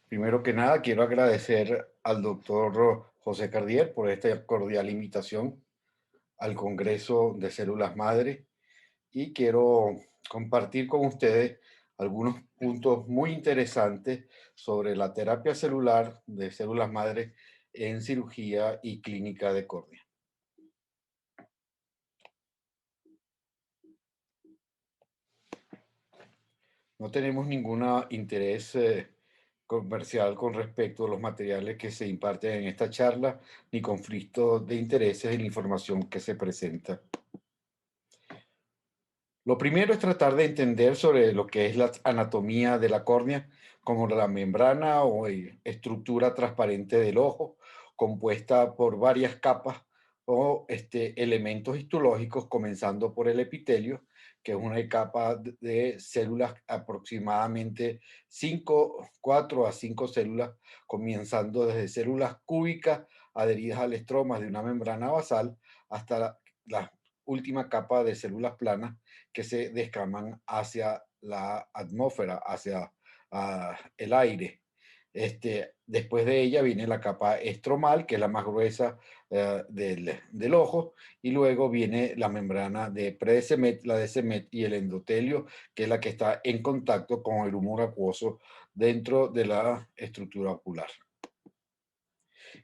Primero que nada, quiero agradecer al doctor José Cardier por esta cordial invitación al Congreso de Células Madre y quiero compartir con ustedes algunos puntos muy interesantes sobre la terapia celular de células madre en cirugía y clínica de córnea. No tenemos ningún interés comercial con respecto a los materiales que se imparten en esta charla, ni conflicto de intereses en la información que se presenta. Lo primero es tratar de entender sobre lo que es la anatomía de la córnea, como la membrana o estructura transparente del ojo, compuesta por varias capas o elementos histológicos, comenzando por el epitelio, que es una capa de células aproximadamente 5, 4 a 5 células, comenzando desde células cúbicas adheridas al estroma de una membrana basal hasta la última capa de células planas que se descaman hacia la atmósfera, hacia el aire. Después de ella viene la capa estromal, que es la más gruesa del ojo, y luego viene la membrana de pre-Descemet, la Descemet y el endotelio, que es la que está en contacto con el humor acuoso dentro de la estructura ocular.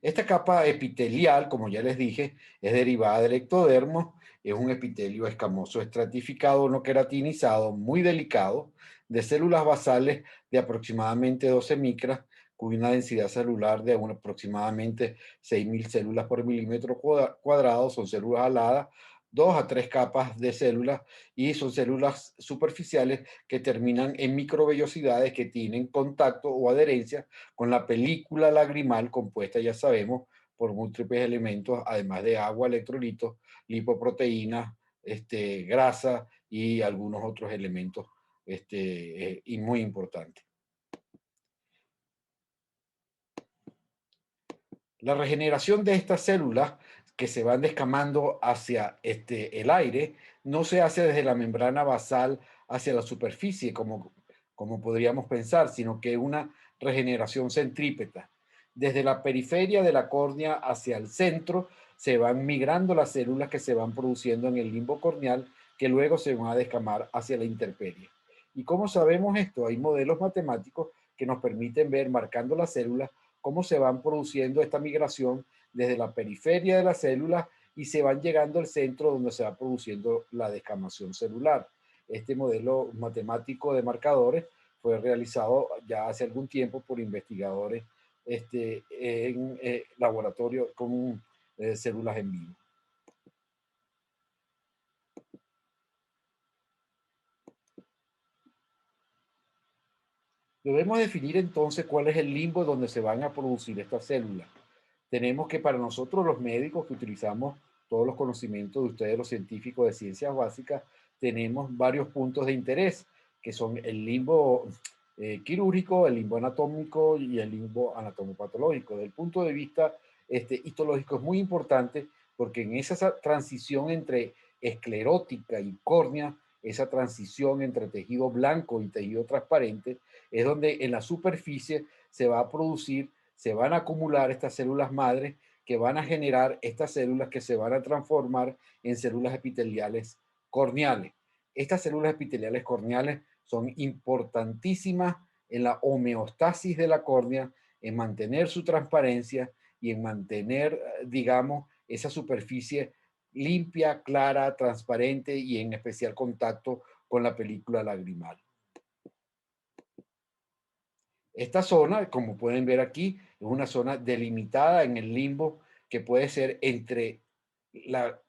Esta capa epitelial, como ya les dije, es derivada del ectodermo, es un epitelio escamoso estratificado no queratinizado, muy delicado, de células basales de aproximadamente 12 micras, cuya densidad celular de aproximadamente 6.000 células por milímetro cuadrado, son células aladas, 2 a 3 capas de células y son células superficiales que terminan en microvellosidades que tienen contacto o adherencia con la película lagrimal compuesta, ya sabemos, por múltiples elementos, además de agua, electrolitos, lipoproteínas, grasa y algunos otros elementos y muy importantes. La regeneración de estas células que se van descamando hacia el aire no se hace desde la membrana basal hacia la superficie, como podríamos pensar, sino que es una regeneración centrípeta. Desde la periferia de la córnea hacia el centro se van migrando las células que se van produciendo en el limbo corneal, que luego se van a descamar hacia la intemperie. ¿Y cómo sabemos esto? Hay modelos matemáticos que nos permiten ver, marcando las células, cómo se van produciendo esta migración desde la periferia de la célula y se van llegando al centro donde se va produciendo la descamación celular. Este modelo matemático de marcadores fue realizado ya hace algún tiempo por investigadores en laboratorio con células en vivo. Debemos definir entonces cuál es el limbo donde se van a producir estas células. Tenemos que para nosotros los médicos que utilizamos todos los conocimientos de ustedes, los científicos de ciencias básicas, tenemos varios puntos de interés, que son el limbo quirúrgico, el limbo anatómico y el limbo anatomopatológico. Desde el punto de vista histológico es muy importante porque en esa transición entre esclerótica y córnea, esa transición entre tejido blanco y tejido transparente, es donde en la superficie se va a producir, se van a acumular estas células madres que van a generar estas células que se van a transformar en células epiteliales corneales. Estas células epiteliales corneales son importantísimas en la homeostasis de la córnea, en mantener su transparencia y en mantener, digamos, esa superficie limpia, clara, transparente y en especial contacto con la película lagrimal. Esta zona, como pueden ver aquí, es una zona delimitada en el limbo que puede ser entre la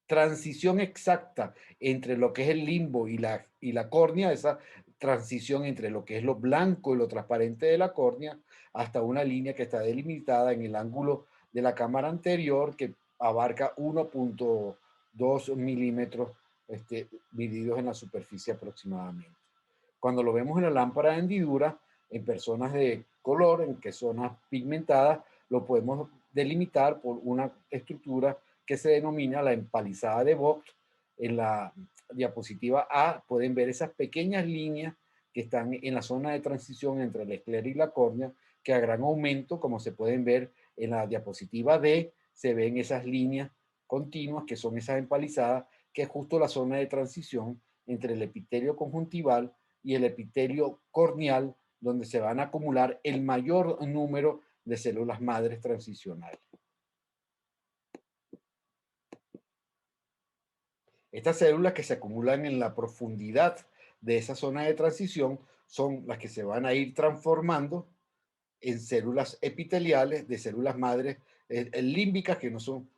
transición exacta entre lo que es el limbo y la córnea, esa transición entre lo que es lo blanco y lo transparente de la córnea, hasta una línea que está delimitada en el ángulo de la cámara anterior que abarca 1,2 milímetros medidos en la superficie aproximadamente. Cuando lo vemos en la lámpara de hendidura, en personas de color, en que zonas pigmentadas, lo podemos delimitar por una estructura que se denomina la empalizada de Vogt. En la diapositiva A pueden ver esas pequeñas líneas que están en la zona de transición entre la esclera y la córnea, que a gran aumento, como se pueden ver en la diapositiva D, se ven esas líneas continuas que son esas empalizadas, que es justo la zona de transición entre el epitelio conjuntival y el epitelio corneal, donde se van a acumular el mayor número de células madres transicionales. Estas células que se acumulan en la profundidad de esa zona de transición son las que se van a ir transformando en células epiteliales de células madres límbicas, que no son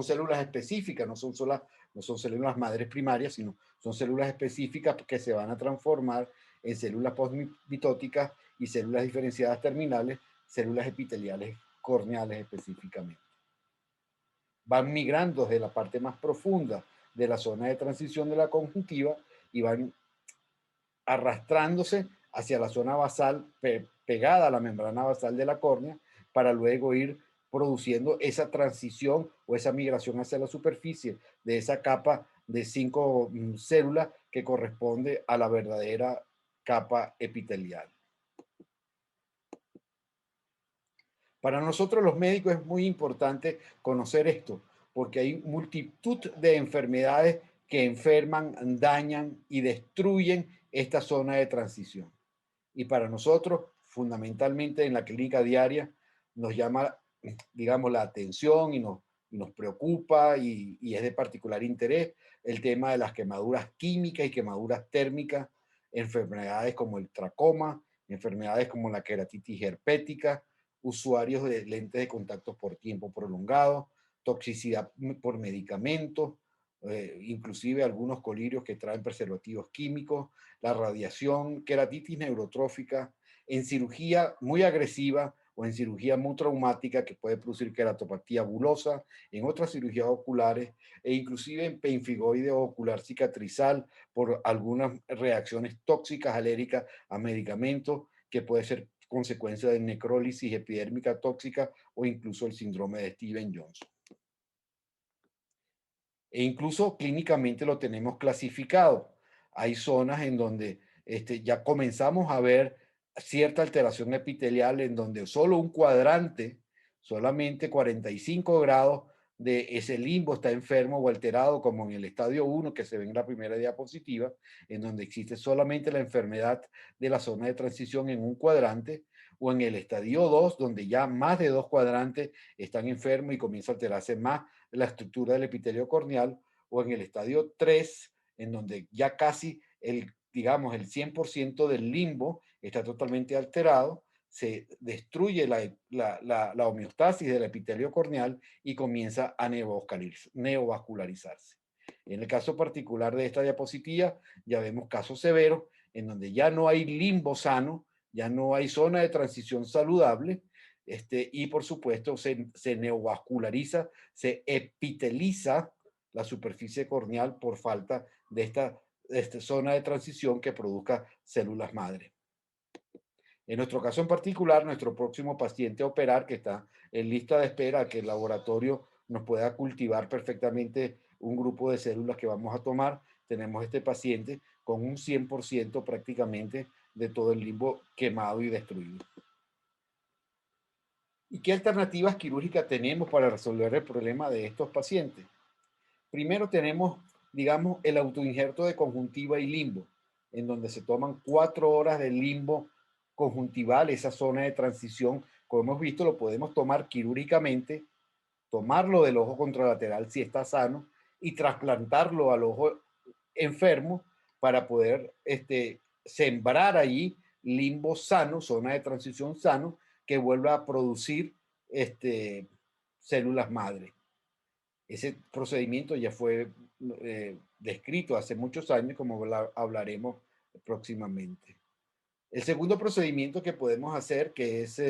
células específicas, no son células madres primarias, sino son células específicas que se van a transformar en células postmitóticas y células diferenciadas terminales, células epiteliales corneales específicamente. Van migrando desde la parte más profunda de la zona de transición de la conjuntiva y van arrastrándose hacia la zona basal, pegada a la membrana basal de la córnea, para luego ir produciendo esa transición o esa migración hacia la superficie de esa capa de 5 células que corresponde a la verdadera capa epitelial. Para nosotros los médicos es muy importante conocer esto, porque hay multitud de enfermedades que enferman, dañan y destruyen esta zona de transición. Y para nosotros, fundamentalmente en la clínica diaria, nos llama, digamos, la atención y nos preocupa y es de particular interés el tema de las quemaduras químicas y quemaduras térmicas, enfermedades como el tracoma, enfermedades como la queratitis herpética, usuarios de lentes de contacto por tiempo prolongado, toxicidad por medicamentos, inclusive algunos colirios que traen preservativos químicos, la radiación, queratitis neurotrófica, en cirugía muy agresiva o en cirugía muy traumática que puede producir queratopatía bulosa, en otras cirugías oculares e inclusive en pemfigoide ocular cicatrizal por algunas reacciones tóxicas alérgicas a medicamentos que puede ser consecuencia de necrólisis epidérmica tóxica o incluso el síndrome de Stevens-Johnson. E incluso clínicamente lo tenemos clasificado. Hay zonas en donde ya comenzamos a ver cierta alteración epitelial en donde solo un cuadrante, solamente 45 grados de ese limbo está enfermo o alterado, como en el estadio 1 que se ve en la primera diapositiva, en donde existe solamente la enfermedad de la zona de transición en un cuadrante, o en el estadio 2, donde ya más de 2 cuadrantes están enfermos y comienza a alterarse más la estructura del epitelio corneal, o en el estadio 3, en donde ya casi digamos, el 100% del limbo está totalmente alterado, se destruye la homeostasis del epitelio corneal y comienza a neovascularizarse. En el caso particular de esta diapositiva, ya vemos casos severos en donde ya no hay limbo sano, ya no hay zona de transición saludable, y por supuesto se neovasculariza, se epiteliza la superficie corneal por falta de esta zona de transición que produzca células madre. En nuestro caso en particular, nuestro próximo paciente a operar, que está en lista de espera a que el laboratorio nos pueda cultivar perfectamente un grupo de células que vamos a tomar, tenemos este paciente con un 100% prácticamente de todo el limbo quemado y destruido. ¿Y qué alternativas quirúrgicas tenemos para resolver el problema de estos pacientes? Primero tenemos, digamos, el autoinjerto de conjuntiva y limbo, en donde se toman 4 horas de limbo conjuntival, esa zona de transición. Como hemos visto, lo podemos tomar quirúrgicamente, tomarlo del ojo contralateral si está sano y trasplantarlo al ojo enfermo para poder sembrar allí limbo sano, zona de transición sano, que vuelva a producir células madre. Ese procedimiento ya fue descrito hace muchos años, como hablaremos próximamente. El segundo procedimiento que podemos hacer, que es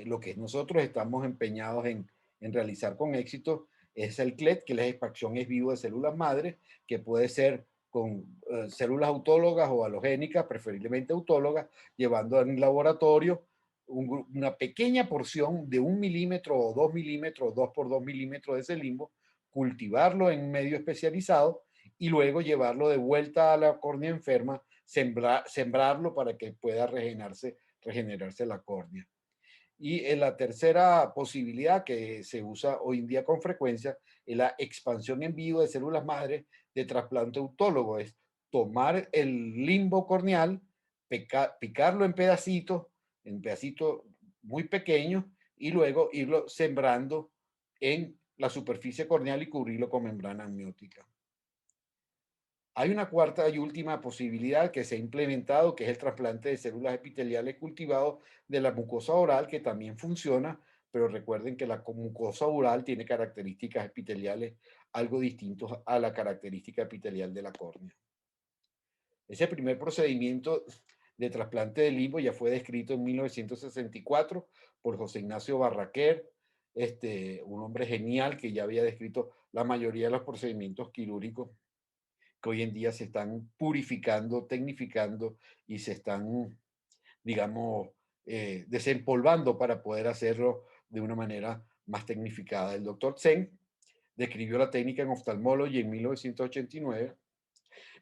lo que nosotros estamos empeñados en realizar con éxito, es el CLET, que es la extracción ex vivo de células madres, que puede ser con células autólogas o halogénicas, preferiblemente autólogas, llevando en laboratorio una pequeña porción de 1 milímetro o 2 milímetros, 2 por 2 milímetros de ese limbo, cultivarlo en medio especializado y luego llevarlo de vuelta a la córnea enferma, sembrarlo para que pueda regenerarse regenerarse la córnea. Y en la tercera posibilidad que se usa hoy en día con frecuencia es la expansión en vivo de células madre de trasplante autólogo. Es tomar el limbo corneal, picarlo en pedacitos muy pequeños, y luego irlo sembrando en la superficie corneal y cubrirlo con membrana amniótica. Hay una cuarta y última posibilidad que se ha implementado, que es el trasplante de células epiteliales cultivados de la mucosa oral, que también funciona, pero recuerden que la mucosa oral tiene características epiteliales algo distintas a la característica epitelial de la córnea. Ese primer procedimiento de trasplante de limbo ya fue descrito en 1964 por José Ignacio Barraquer, un hombre genial que ya había descrito la mayoría de los procedimientos quirúrgicos que hoy en día se están purificando, tecnificando y se están, digamos, desempolvando para poder hacerlo de una manera más tecnificada. El doctor Zen describió la técnica en Ophthalmology en 1989,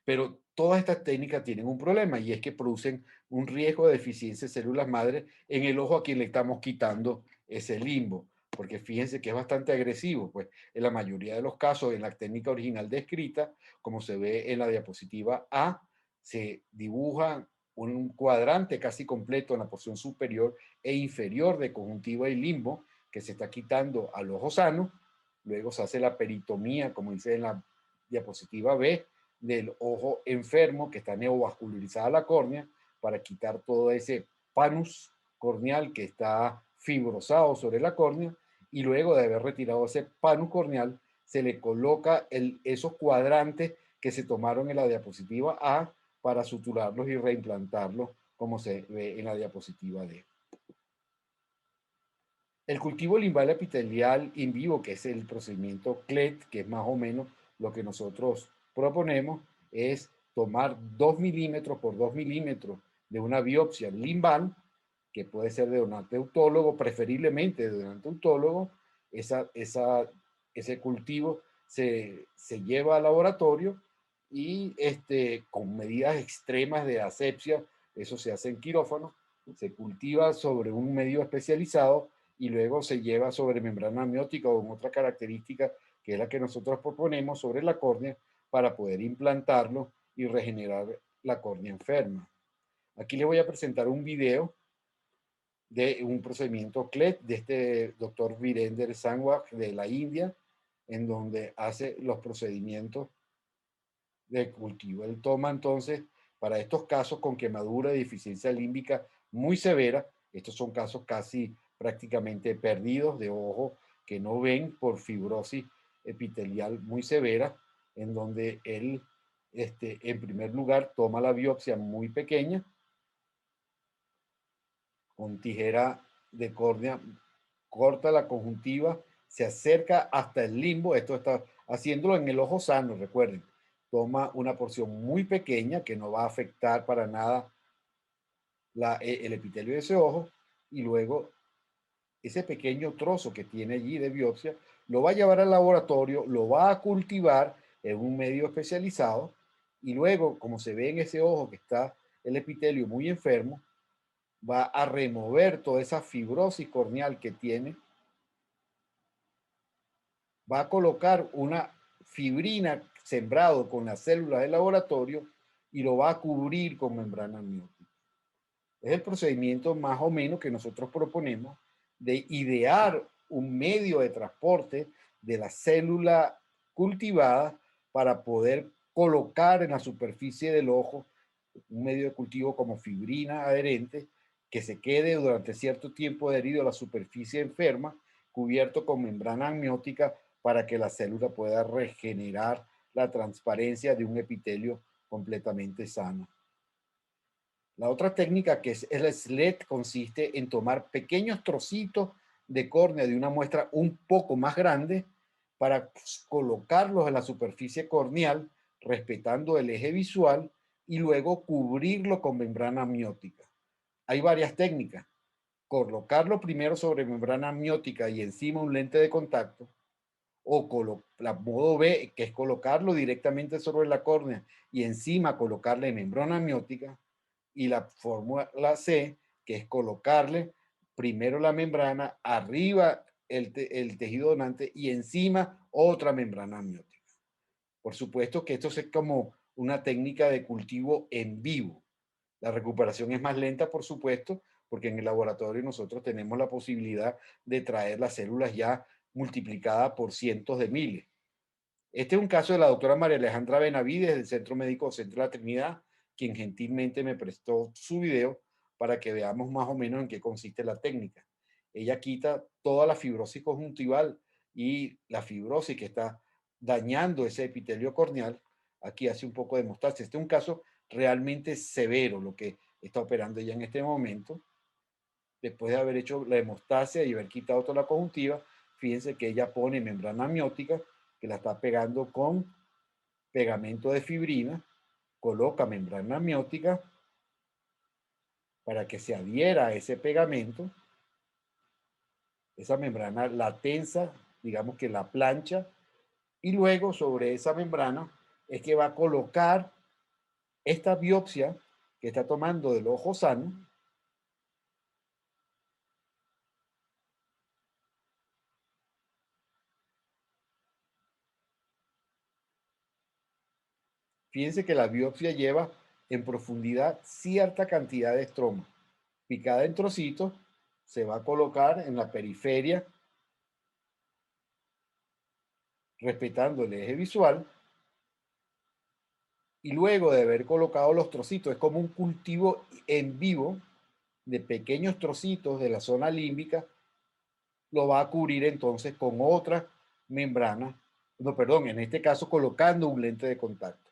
pero todas estas técnicas tienen un problema, y es que producen un riesgo de deficiencia de células madre en el ojo a quien le estamos quitando ese limbo, porque fíjense que es bastante agresivo. Pues en la mayoría de los casos, en la técnica original descrita, como se ve en la diapositiva A, se dibuja un cuadrante casi completo en la porción superior e inferior de conjuntiva y limbo que se está quitando al ojo sano. Luego se hace la peritomía, como dice en la diapositiva B, del ojo enfermo, que está neovascularizada la córnea, para quitar todo ese panus corneal que está fibrosado sobre la córnea, y luego de haber retirado ese panus corneal se le coloca esos cuadrantes que se tomaron en la diapositiva A para suturarlos y reimplantarlos, como se ve en la diapositiva D. El cultivo limbal epitelial in vivo, que es el procedimiento CLET, que es más o menos lo que nosotros proponemos, es tomar 2 milímetros por 2 milímetros de una biopsia limbal, que puede ser de donante autólogo, preferiblemente de donante autólogo. Ese cultivo se lleva al laboratorio y con medidas extremas de asepsia, eso se hace en quirófano, se cultiva sobre un medio especializado y luego se lleva sobre membrana amniótica o en otra característica que es la que nosotros proponemos sobre la córnea para poder implantarlo y regenerar la córnea enferma. Aquí les voy a presentar un video de un procedimiento CLET de este doctor Virender Sangwag de la India, en donde hace los procedimientos de cultivo. Él toma entonces, para estos casos con quemadura y deficiencia límbica muy severa, estos son casos casi prácticamente perdidos de ojo que no ven por fibrosis epitelial muy severa, en donde él, en primer lugar, toma la biopsia muy pequeña, con tijera de córnea, corta la conjuntiva, se acerca hasta el limbo. Esto está haciéndolo en el ojo sano, recuerden. Toma una porción muy pequeña que no va a afectar para nada el epitelio de ese ojo, y luego ese pequeño trozo que tiene allí de biopsia lo va a llevar al laboratorio, lo va a cultivar en un medio especializado, y luego, como se ve en ese ojo que está el epitelio muy enfermo, va a remover toda esa fibrosis corneal que tiene, va a colocar una fibrina sembrado con las células del laboratorio y lo va a cubrir con membrana amniótica. Es el procedimiento más o menos que nosotros proponemos de idear un medio de transporte de la célula cultivada para poder colocar en la superficie del ojo un medio de cultivo como fibrina adherente que se quede durante cierto tiempo adherido a la superficie enferma, cubierto con membrana amniótica, para que la célula pueda regenerar la transparencia de un epitelio completamente sano. La otra técnica, que es el SLET, consiste en tomar pequeños trocitos de córnea de una muestra un poco más grande para colocarlos en la superficie corneal, respetando el eje visual, y luego cubrirlo con membrana amniótica. Hay varias técnicas: colocarlo primero sobre membrana amniótica y encima un lente de contacto, o la modo B, que es colocarlo directamente sobre la córnea y encima colocarle membrana amniótica, y la fórmula C, que es colocarle primero la membrana, arriba el tejido donante y encima otra membrana amniótica. Por supuesto que esto es como una técnica de cultivo en vivo. La recuperación es más lenta, por supuesto, porque en el laboratorio nosotros tenemos la posibilidad de traer las células ya multiplicadas por cientos de miles. Este es un caso de la doctora María Alejandra Benavides del Centro Médico Centro de la Trinidad, quien gentilmente me prestó su video para que veamos más o menos en qué consiste la técnica. Ella quita toda la fibrosis conjuntival y la fibrosis que está dañando ese epitelio corneal. Aquí hace un poco de hemostasia. Este es un caso realmente severo lo que está operando ella en este momento. Después de haber hecho la hemostasia y haber quitado toda la conjuntiva, fíjense que ella pone membrana amniótica que la está pegando con pegamento de fibrina, coloca membrana amniótica para que se adhiera a ese pegamento. Esa membrana la tensa, digamos que la plancha, y luego sobre esa membrana es que va a colocar esta biopsia que está tomando del ojo sano. Fíjense que la biopsia lleva en profundidad cierta cantidad de estroma. Picada en trocitos, se va a colocar en la periferia, respetando el eje visual, y luego de haber colocado los trocitos, es como un cultivo en vivo de pequeños trocitos de la zona límbica, lo va a cubrir entonces con otra membrana, no, perdón, en este caso colocando un lente de contacto.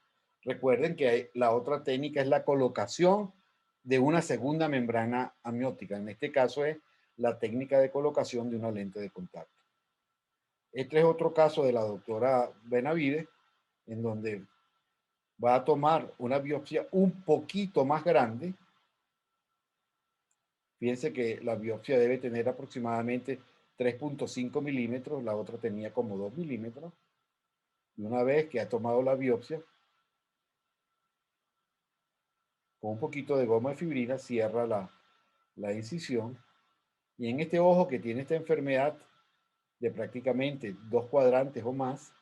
Recuerden que la otra técnica es la colocación de una segunda membrana amniótica. En este caso es la técnica de colocación de una lente de contacto. Este es otro caso de la doctora Benavides, en donde va a tomar una biopsia un poquito más grande. Fíjense que la biopsia debe tener aproximadamente 3.5 milímetros, la otra tenía como 2 milímetros. Y una vez que ha tomado la biopsia, con un poquito de goma de fibrina, cierra la incisión. Y en este ojo que tiene esta enfermedad de prácticamente 2 cuadrantes o más,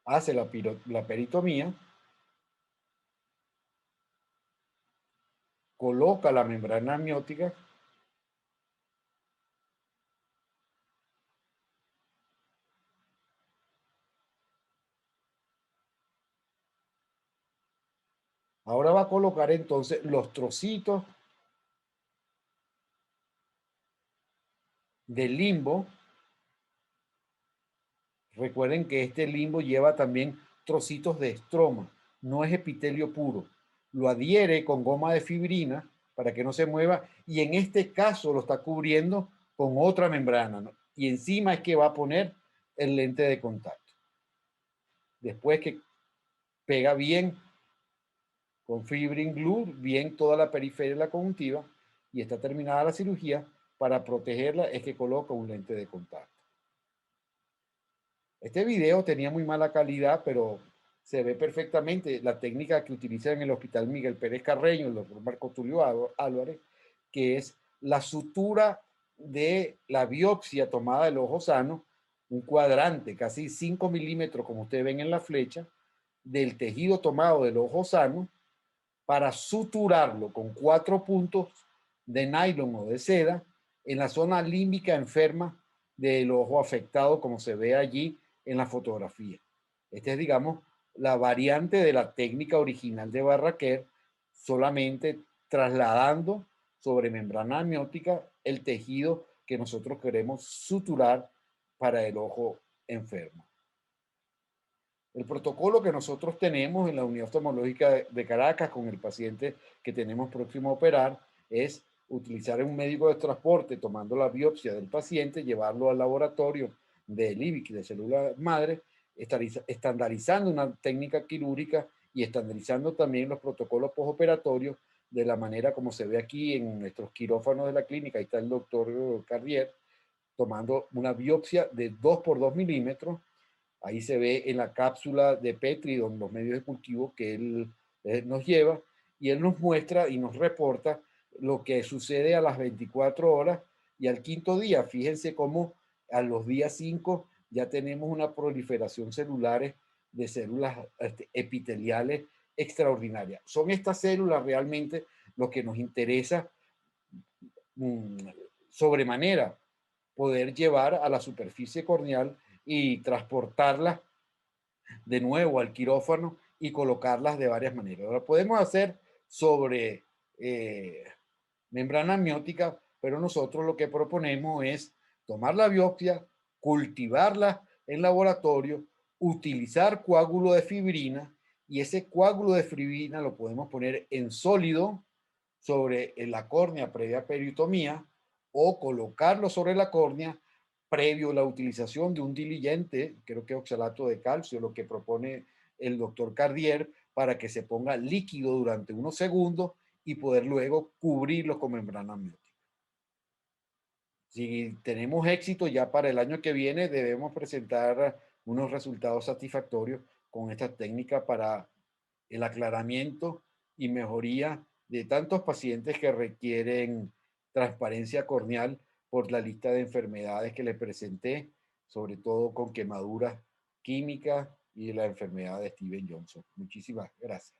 hace la peritomía, coloca la membrana amniótica. Ahora va a colocar entonces los trocitos del limbo. Recuerden que este limbo lleva también trocitos de estroma, no es epitelio puro. Lo adhiere con goma de fibrina para que no se mueva y en este caso lo está cubriendo con otra membrana, ¿no? Y encima es que va a poner el lente de contacto. Después que pega bien con fibrin glue, bien toda la periferia de la conjuntiva y está terminada la cirugía, para protegerla es que coloca un lente de contacto. Este video tenía muy mala calidad, pero se ve perfectamente la técnica que utilizan en el Hospital Miguel Pérez Carreño, el doctor Marco Tulio Álvarez, que es la sutura de la biopsia tomada del ojo sano, un cuadrante, casi 5 milímetros, como ustedes ven en la flecha, del tejido tomado del ojo sano, para suturarlo con 4 puntos de nylon o de seda en la zona límbica enferma del ojo afectado, como se ve allí en la fotografía. Esta es, digamos, la variante de la técnica original de Barraquer, solamente trasladando sobre membrana amniótica el tejido que nosotros queremos suturar para el ojo enfermo. El protocolo que nosotros tenemos en la Unidad Oftalmológica de Caracas con el paciente que tenemos próximo a operar es utilizar un médico de transporte tomando la biopsia del paciente, llevarlo al laboratorio del IBIC de células madre, estandarizando una técnica quirúrgica y estandarizando también los protocolos postoperatorios de la manera como se ve aquí en nuestros quirófanos de la clínica. Ahí está el doctor Carrier tomando una biopsia de 2 por 2 milímetros. Ahí se ve en la cápsula de Petri, donde los medios de cultivo, que él nos lleva, y él nos muestra y nos reporta lo que sucede a las 24 horas y al quinto día. Fíjense cómo a los días 5 ya tenemos una proliferación celulares de células epiteliales extraordinaria. Son estas células realmente lo que nos interesa mm, sobremanera poder llevar a la superficie corneal y transportarlas de nuevo al quirófano y colocarlas de varias maneras. Lo podemos hacer sobre eh, membrana amniótica, pero nosotros lo que proponemos es tomar la biopsia, cultivarla en laboratorio, utilizar coágulo de fibrina y ese coágulo de fibrina lo podemos poner en sólido sobre la córnea previa peritomía o colocarlo sobre la córnea previo a la utilización de un diluyente, creo que oxalato de calcio, lo que propone el doctor Cardier, para que se ponga líquido durante unos segundos y poder luego cubrirlo con membrana amniótica. Si tenemos éxito ya para el año que viene, debemos presentar unos resultados satisfactorios con esta técnica para el aclaramiento y mejoría de tantos pacientes que requieren transparencia corneal por la lista de enfermedades que les presenté, sobre todo con quemaduras químicas y la enfermedad de Steven Johnson. Muchísimas gracias.